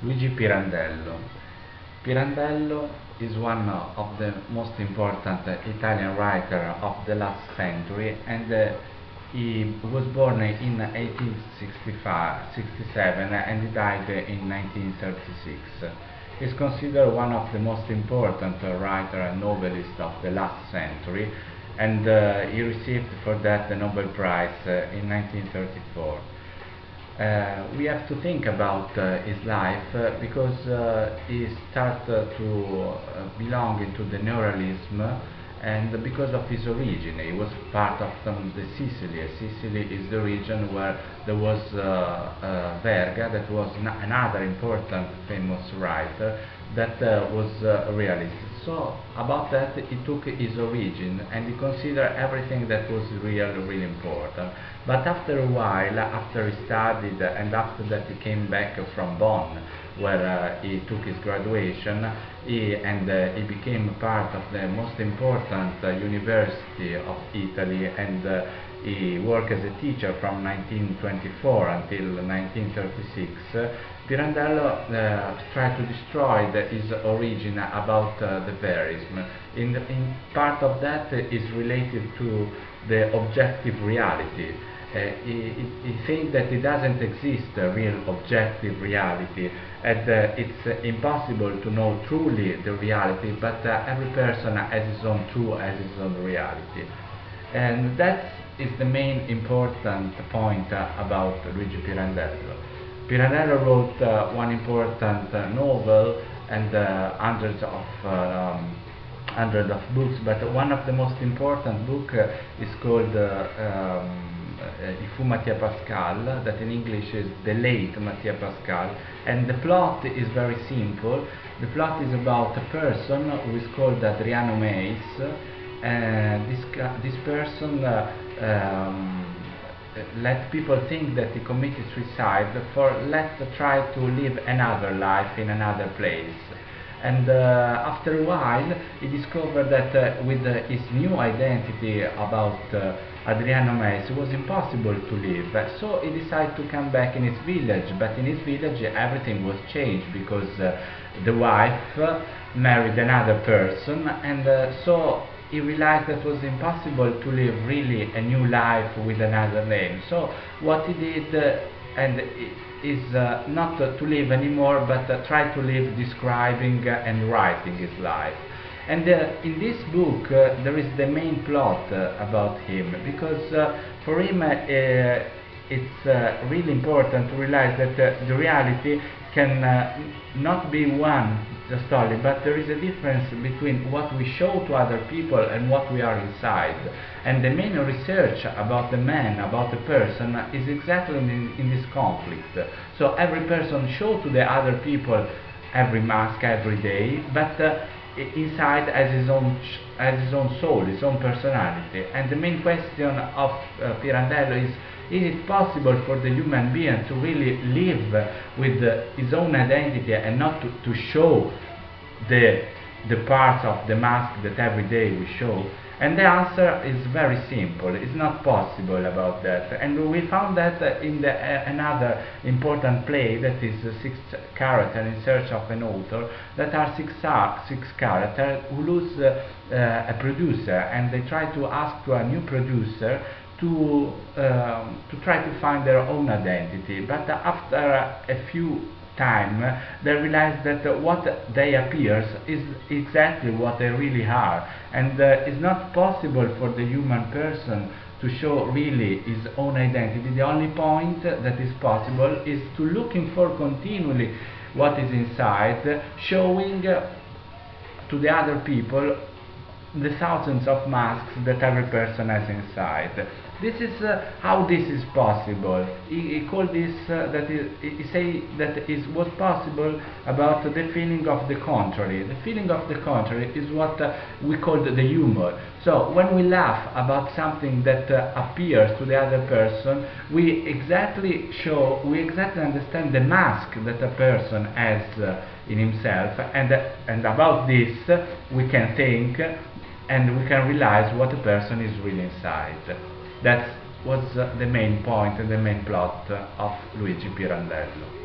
Luigi Pirandello. Pirandello is one of the most important Italian writer of the last century, and he was born in 1867 and he died in 1936. He is considered one of the most important writer and novelist of the last century, and he received for that the Nobel Prize in 1934. We have to think about his life because he started to belong into the neorealism, and because of his origin. He was part of the Sicily. Sicily is the region where there was Verga, that was another important famous writer that was a realist. So about that he took his origin and he considered everything that was really important. But after a while, after he studied and after that he came back from Bonn, where he took his graduation, he became part of the most important university of Italy, and he worked as a teacher from 1924 until 1936. Pirandello tried to destroy his origin about the verism. In part of that is related to the objective reality. He thinks that it doesn't exist a real objective reality, and it's impossible to know truly the reality, but every person has his own truth, has his own reality. And that is the main important point about Luigi Pirandello. Pirandello wrote one important novel and hundreds of books, but one of the most important book is called Il fu Mattia Pascal, that in English is The Late Mattia Pascal, and the plot is very simple. The plot is about a person who is called Adriano Meis, and this person let people think that he committed suicide for try to live another life in another place. And after a while he discovered that with his new identity about Adriano Meis it was impossible to live, so he decided to come back in his village, but in his village everything was changed because the wife married another person, and so he realized that it was impossible to live really a new life with another name. So what he did is not to live anymore, but try to live describing and writing his life. And in this book there is the main plot about him, because for him it's really important to realize that the reality can not be one just only, but there is a difference between what we show to other people and what we are inside. And the main research about the man, about the person, is exactly in this conflict. So every person shows to the other people every mask every day, but inside has his own soul, his own personality. And the main question of Pirandello is it possible for the human being to really live with his own identity and not to show the parts of the mask that every day we show? And the answer is very simple. It's not possible about that. And we found that in another important play, that is Six Characters in Search of an Author, that are six characters who lose a producer, and they try to ask to a new producer to try to find their own identity. But after a few time they realize that what they appears is exactly what they really are, and it's not possible for the human person to show really his own identity. The only point that is possible is to looking for continually what is inside, showing to the other people the thousands of masks that every person has inside. This is how this is possible. He called this he say that it was possible about the feeling of the contrary. The feeling of the contrary is what we call the humor. So when we laugh about something that appears to the other person, we exactly understand the mask that a person has in himself, and about this we can think and we can realize what a person is really inside. That was the main point and the main plot of Luigi Pirandello.